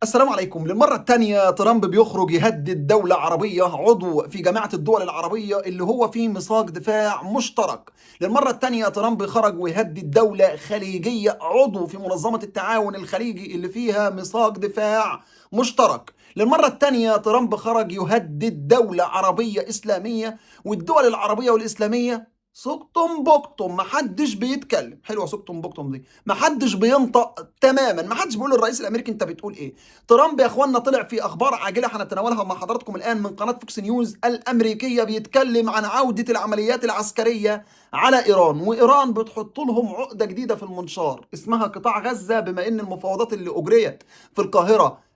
السلام عليكم. للمرة الثانية ترامب بيخرج يهدد دولة عربية عضو في جماعة الدول العربية اللي هو فيه ميثاق دفاع مشترك. للمرة الثانية ترامب خرج ويهدد دولة خليجية عضو في منظمة التعاون الخليجي اللي فيها ميثاق دفاع مشترك. للمرة الثانية ترامب خرج يهدد دولة عربية إسلامية، والدول العربية والإسلامية سكتم بكتم، محدش بيتكلم. حلوه سكتم بكتم دي، محدش بينطق تماما، محدش بيقول للرئيس الامريكي انت بتقول ايه. ترامب يا اخوانا طلع في اخبار عاجله هنتناولها مع حضراتكم الان من قناه فوكس نيوز الامريكيه، بيتكلم عن عوده العمليات العسكريه على ايران، وايران بتحط لهم عقده جديده في المنشار اسمها قطاع غزه، بما ان المفاوضات اللي اجريت في القاهره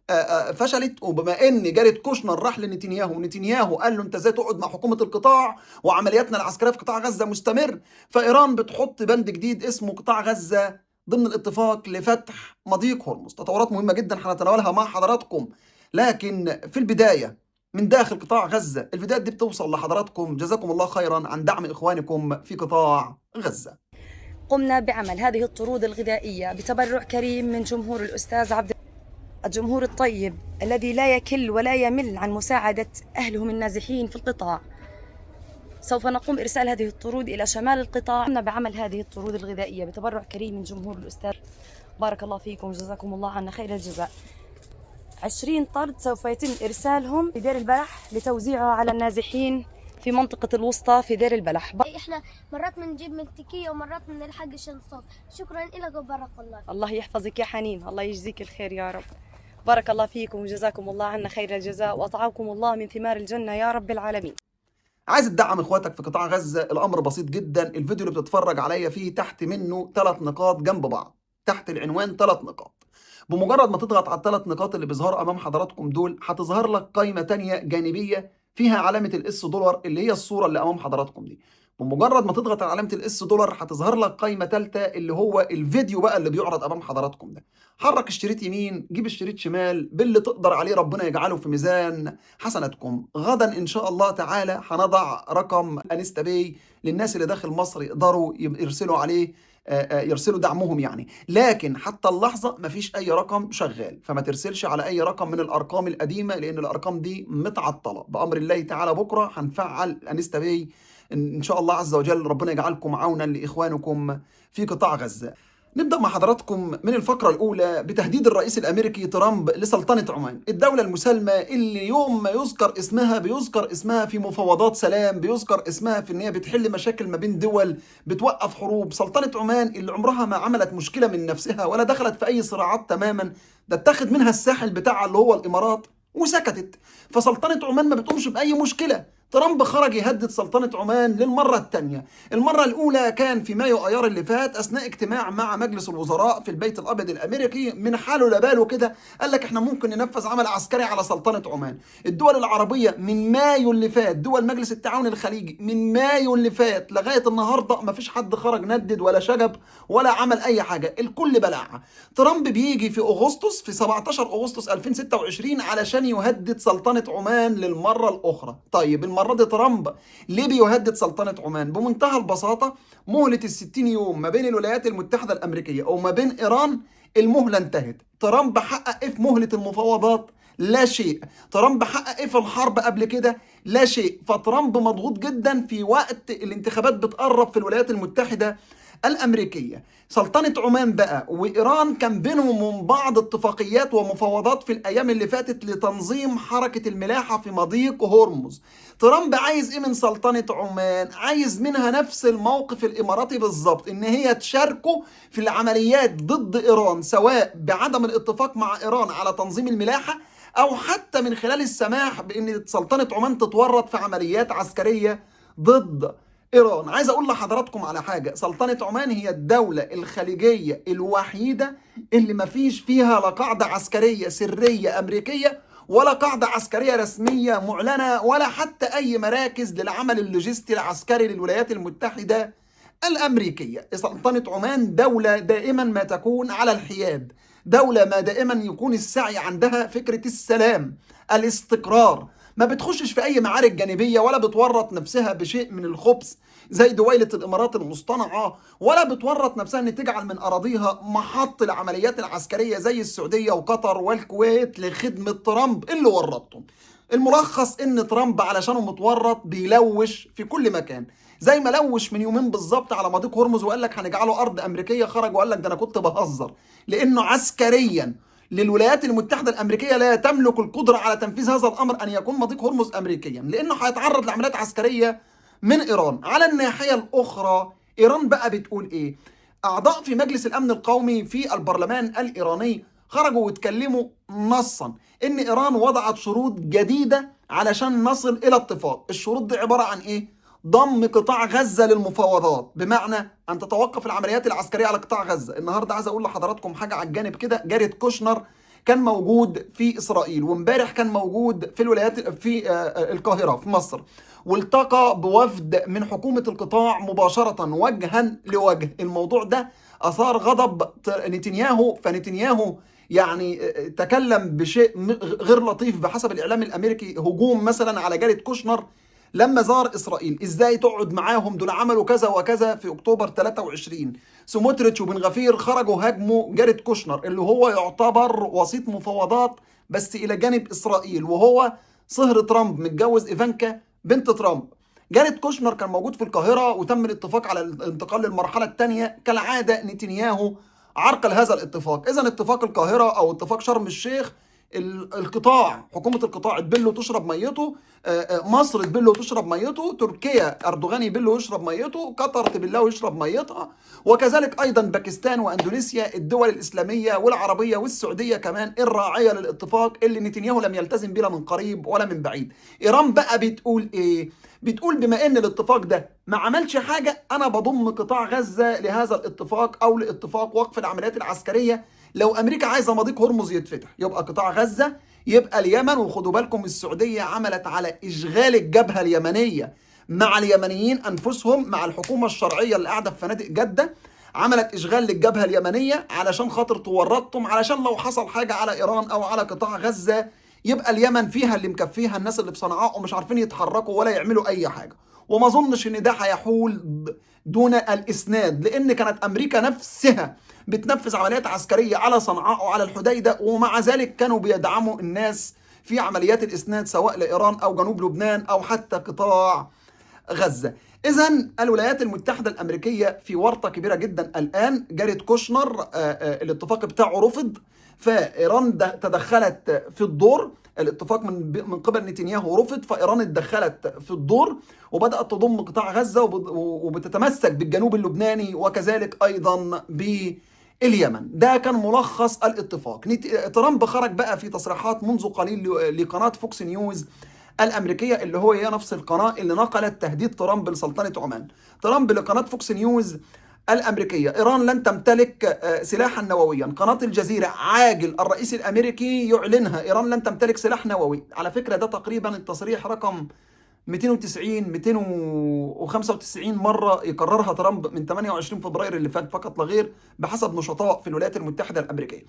فشلت، وبما ان جاريد كوشنر راح لنتنياهو ونتنياهو قال له انت ازاي تقعد مع حكومه القطاع وعملياتنا العسكريه في قطاع غزه مستمر، فايران بتحط بند جديد اسمه قطاع غزه ضمن الاتفاق لفتح مضيق هرمز. تطورات مهمه جدا هنتناولها مع حضراتكم، لكن في البدايه من داخل قطاع غزه الفيديوهات دي بتوصل لحضراتكم. جزاكم الله خيرا عن دعم اخوانكم في قطاع غزه. قمنا بعمل هذه الطرود الغذائية بتبرع كريم من جمهور الأستاذ الجمهور الطيب الذي لا يكل ولا يمل عن مساعدة أهلهم النازحين في القطاع. سوف نقوم إرسال هذه الطرود إلى شمال القطاع. قمنا بعمل هذه الطرود الغذائية بتبرع كريم من جمهور الأستاذ. بارك الله فيكم وجزاكم الله عنا خير الجزاء. 20 طرد سوف يتم إرسالهم في دير البلح لتوزيعها على النازحين في منطقة الوسطى في دير البلح. احنا مرات بنجيب من تكية ومرات من الحق الشنصات. شكرا لك وبارك الله فيك. الله يحفظك يا حنين، الله يجزيك الخير يا رب. بارك الله فيكم وجزاكم الله عنا خير الجزاء وأطعمكم الله من ثمار الجنة يا رب العالمين. عايز تدعم اخواتك في قطاع غزه؟ الامر بسيط جدا. الفيديو اللي بتتفرج عليا فيه تحت منه 3 نقاط جنب بعض، تحت العنوان 3 نقاط. بمجرد ما تضغط على ال3 نقاط اللي بيظهروا امام حضراتكم دول، هتظهر لك قائمه تانية جانبيه فيها علامه الاس دولار اللي هي الصوره اللي امام حضراتكم دي. بمجرد ما تضغط على علامه الاس دولار هتظهر لك قائمه ثالثه اللي هو الفيديو بقى اللي بيعرض امام حضراتكم ده. حرك الشريط يمين، جيب الشريط شمال باللي تقدر عليه، ربنا يجعله في ميزان حسناتكم. غدا ان شاء الله تعالى هنضع رقم انستا باي للناس اللي داخل مصر يقدروا يرسلوا عليه، يرسلوا دعمهم يعني. لكن حتى اللحظه مفيش اي رقم شغال، فما ترسلش على اي رقم من الارقام القديمه لان الارقام دي متعطله. بامر الله تعالى بكره هنفعل انستا باي ان شاء الله عز وجل. ربنا يجعلكم عونا لاخوانكم في قطاع غزه. نبدأ مع حضراتكم من الفقرة الأولى بتهديد الرئيس الأمريكي ترامب لسلطنة عمان، الدولة المسالمة اللي يوم ما يذكر اسمها بيذكر اسمها في مفاوضات سلام، بيذكر اسمها في إن هي بتحل مشاكل ما بين دول، بتوقف حروب. سلطنة عمان اللي عمرها ما عملت مشكلة من نفسها ولا دخلت في أي صراعات تماما، ده اتخذ منها الساحل بتاعها اللي هو الإمارات وسكتت. فسلطنة عمان ما بتقومش بأي مشكلة. ترامب خرج يهدد سلطنة عمان للمرة الثانية. المرة الأولى كان في مايو أيار اللي فات أثناء اجتماع مع مجلس الوزراء في البيت الأبيض الأمريكي، من حاله لباله كده قال لك احنا ممكن ننفذ عمل عسكري على سلطنة عمان. الدول العربية من مايو اللي فات، دول مجلس التعاون الخليجي من مايو اللي فات لغاية النهاردة ما فيش حد خرج ندد ولا شجب ولا عمل أي حاجة، الكل بلعها. ترامب بيجي في أغسطس، في 17 أغسطس 2026 علشان يهدد سلطنة عمان للمرة الأخرى. طيب المرة دي ترامب ليه بيهدد سلطنة عمان؟ بمنتهى البساطة، مهلة ال60 يوم ما بين الولايات المتحدة الأمريكية وما بين إيران المهلة انتهت. ترامب حقق إيه في مهلة المفاوضات؟ لا شيء. ترامب حقق إيه في الحرب قبل كده؟ لا شيء. فترامب مضغوط جدا في وقت الانتخابات بتقرب في الولايات المتحدة الأمريكية. سلطنة عمان بقى وإيران كان بينهم وبين بعض اتفاقيات ومفاوضات في الأيام اللي فاتت لتنظيم حركة الملاحة في مضيق هرمز. ترامب عايز إيه من سلطنة عمان؟ عايز منها نفس الموقف الإماراتي بالظبط، إن هي تشاركه في العمليات ضد إيران، سواء بعدم الاتفاق مع إيران على تنظيم الملاحة أو حتى من خلال السماح بأن سلطنة عمان تتورط في عمليات عسكرية ضد إيران. عايز أقول لحضراتكم على حاجة، سلطنة عمان هي الدولة الخليجية الوحيدة اللي مفيش فيها لا قاعدة عسكرية سرية أمريكية ولا قاعدة عسكرية رسمية معلنة ولا حتى أي مراكز للعمل اللوجستي العسكري للولايات المتحدة الأمريكية. سلطنة عمان دولة دائما ما تكون على الحياد، دولة ما دائما يكون السعي عندها فكرة السلام، الاستقرار. ما بتخشش في اي معارك جانبيه، ولا بتورط نفسها بشيء من الخبث زي دويله الامارات المصطنعه، ولا بتورط نفسها ان تجعل من اراضيها محط العمليات العسكريه زي السعوديه وقطر والكويت لخدمه ترامب اللي ورطهم. الملخص ان ترامب علشانه متورط بيلوش في كل مكان، زي ما لوش من يومين بالظبط على مضيق هرمز وقال لك هنجعله ارض امريكيه، خرج وقال لك ده انا كنت بهزر، لانه عسكريا للولايات المتحده الامريكيه لا تملك القدره على تنفيذ هذا الامر ان يكون مضيق هرمز امريكيا، لانه هيتعرض لعمليات عسكريه من ايران. على الناحيه الاخرى ايران بقى بتقول ايه؟ اعضاء في مجلس الامن القومي في البرلمان الايراني خرجوا واتكلموا نصا ان ايران وضعت شروط جديده علشان نصل الى اتفاق. الشروط دي عباره عن ايه؟ ضم قطاع غزه للمفاوضات، بمعنى ان تتوقف العمليات العسكريه على قطاع غزه. النهارده عايز اقول لحضراتكم حاجه على الجانب كده، جاريد كوشنر كان موجود في اسرائيل، وامبارح كان موجود في الولايات في القاهره في مصر، والتقى بوفد من حكومه القطاع مباشره وجها لوجه. الموضوع ده اثار غضب نتنياهو، فنتنياهو يعني تكلم بشيء غير لطيف بحسب الاعلام الامريكي، هجوم مثلا على جاريد كوشنر لما زار اسرائيل. ازاي تقعد معاهم؟ دول عملوا كذا وكذا في اكتوبر 23. سموتريتش وبن غفير خرجوا هاجموا جاريد كوشنر اللي هو يعتبر وسيط مفاوضات بس الى جانب اسرائيل، وهو صهر ترامب، متجوز ايفانكا بنت ترامب. جاريد كوشنر كان موجود في القاهره وتم الاتفاق على الانتقال للمرحله الثانيه. كالعاده نتنياهو عرقل هذا الاتفاق. اذا اتفاق القاهره او اتفاق شرم الشيخ، القطاع، حكومه القطاع تبله تشرب ميته، مصر تبله تشرب ميته، تركيا اردوغان يبله يشرب ميته، قطر تبله يشرب ميتها، وكذلك ايضا باكستان واندونيسيا، الدول الاسلاميه والعربيه والسعوديه كمان الراعيه للاتفاق اللي نتنياهو لم يلتزم بيه من قريب ولا من بعيد. ايران بقى بتقول ايه؟ بتقول بما ان الاتفاق ده ما عملش حاجه، انا بضم قطاع غزه لهذا الاتفاق او لاتفاق وقف العمليات العسكريه. لو امريكا عايزه مضيق هرمز يتفتح يبقى قطاع غزه، يبقى اليمن. وخدوا بالكم السعوديه عملت على اشغال الجبهه اليمنيه مع اليمنيين انفسهم، مع الحكومه الشرعيه اللي قاعده في فنادق جده، عملت اشغال للجبهه اليمنيه علشان خاطر تورطهم، علشان لو حصل حاجه على ايران او على قطاع غزه يبقى اليمن فيها اللي مكفيها الناس اللي في صنعاء ومش عارفين يتحركوا ولا يعملوا اي حاجه. وما اظنش ان ده هيحول دون الاسناد، لان كانت امريكا نفسها بتنفذ عمليات عسكريه على صنعاء وعلى الحديده، ومع ذلك كانوا بيدعموا الناس في عمليات الاسناد سواء لايران او جنوب لبنان او حتى قطاع غزه. اذا الولايات المتحده الامريكيه في ورطه كبيره جدا الان. جاريد كوشنر الاتفاق بتاعه رفض، فايران تدخلت في الدور. الاتفاق من قبل نتنياهو رفض، فايران اتدخلت في الدور وبدات تضم قطاع غزه وبتتمسك بالجنوب اللبناني وكذلك ايضا باليمن. ده كان ملخص الاتفاق. ترامب خرج بقى في تصريحات منذ قليل لقناه فوكس نيوز الامريكيه، اللي هي نفس القناه اللي نقلت تهديد ترامب لسلطنه عمان. ترامب لقناه فوكس نيوز الامريكيه: ايران لن تمتلك سلاحا نوويا. قناه الجزيره: عاجل الرئيس الامريكي يعلنها، ايران لن تمتلك سلاح نووي. على فكره ده تقريبا التصريح رقم 290 295 مره يكررها ترامب من 28 فبراير اللي فات فقط لا غير، بحسب نشطاء في الولايات المتحده الامريكيه.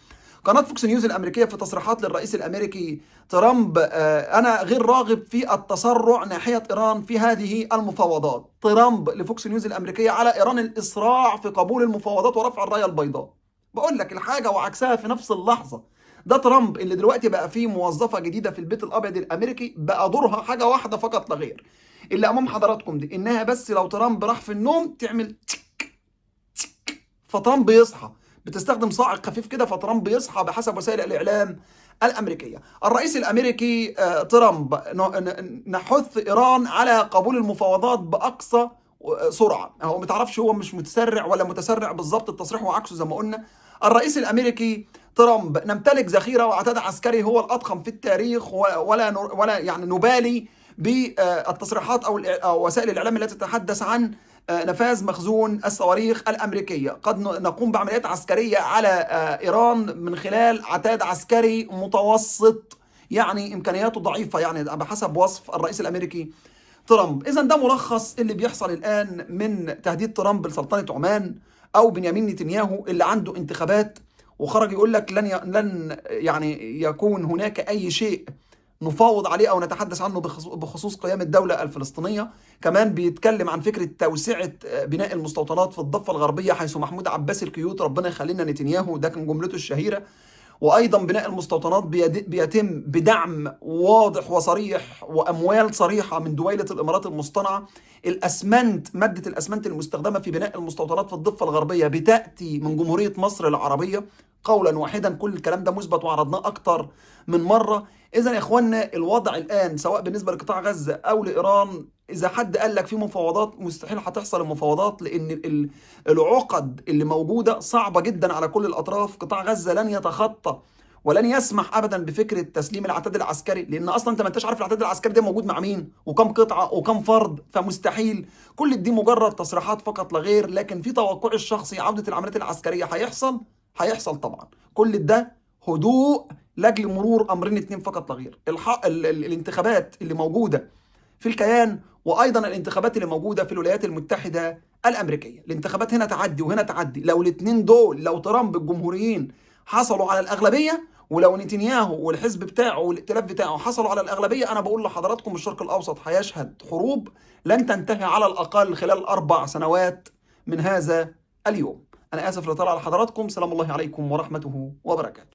قناه فوكس نيوز الامريكيه في تصريحات للرئيس الامريكي ترامب: انا غير راغب في التسرع ناحيه ايران في هذه المفاوضات. ترامب لفوكس نيوز الامريكيه على ايران الاسراع في قبول المفاوضات ورفع الرايه البيضاء. بقول لك الحاجه وعكسها في نفس اللحظه. ده ترامب اللي دلوقتي بقى فيه موظفه جديده في البيت الابيض الامريكي، بقى دورها حاجه واحده فقط لا غير، اللي امام حضراتكم دي، انها بس لو ترامب راح في النوم تعمل تك تك فترامب يصحى، بتستخدم صاعق خفيف كده فترامب يصحى بحسب وسائل الاعلام الامريكيه. الرئيس الامريكي ترامب: نحث ايران على قبول المفاوضات باقصى سرعه. هو ما تعرفش هو مش متسرع ولا متسرع بالظبط، التصريح وعكسه زي ما قلنا. الرئيس الامريكي ترامب: نمتلك ذخيره وعتاد عسكري هو الاضخم في التاريخ، ولا يعني نبالي بالتصريحات او وسائل الاعلام التي تتحدث عن نفاذ مخزون الصواريخ الامريكيه. قد نقوم بعمليات عسكريه على ايران من خلال عتاد عسكري متوسط، يعني امكانياته ضعيفه يعني بحسب وصف الرئيس الامريكي ترامب. اذا ده ملخص اللي بيحصل الان من تهديد ترامب لسلطنه عمان او بنيامين نتنياهو اللي عنده انتخابات، وخرج يقول لك لن يعني يكون هناك اي شيء نفاوض عليه أو نتحدث عنه بخصوص قيام الدولة الفلسطينية. كمان بيتكلم عن فكرة توسعة بناء المستوطنات في الضفة الغربية، حيث محمود عباس الكيوت ربنا يخلينا نتنياهو، ده كان جملته الشهيرة. وأيضا بناء المستوطنات بيتم بدعم واضح وصريح وأموال صريحة من دويلة الإمارات المصطنعة. الأسمنت، مادة الأسمنت المستخدمة في بناء المستوطنات في الضفة الغربية بتأتي من جمهورية مصر العربية قولا واحدا. كل الكلام ده مثبت وعرضناه أكتر من مرة. إذا يا إخواننا الوضع الآن سواء بالنسبة لقطاع غزة أو لإيران، إذا حد قال لك في مفاوضات، مستحيل هتحصل المفاوضات، لأن العقد اللي موجودة صعبة جدا على كل الأطراف. قطاع غزة لن يتخطى ولن يسمح ابدا بفكره تسليم العتاد العسكري، لان اصلا انت ما انتش عارف العتاد العسكري ده موجود مع مين وكم قطعه وكم فرد، فمستحيل. كل دي مجرد تصريحات فقط لا غير. لكن في توقعي الشخصي عوده العمليات العسكريه هيحصل طبعا. كل ده هدوء لاجل مرور امرين اتنين فقط لا غير: الانتخابات اللي موجوده في الكيان، وايضا الانتخابات اللي موجوده في الولايات المتحده الامريكيه. الانتخابات هنا تعدي وهنا تعدي. لو الاثنين دول، لو ترامب الجمهوريين حصلوا على الاغلبيه، ولو نتنياهو والحزب بتاعه والائتلاف بتاعه حصلوا على الاغلبيه، انا بقول لحضراتكم الشرق الاوسط هيشهد حروب لن تنتهي على الاقل خلال 4 سنوات من هذا اليوم. انا اسف لطلع على حضراتكم. سلام الله عليكم ورحمته وبركاته.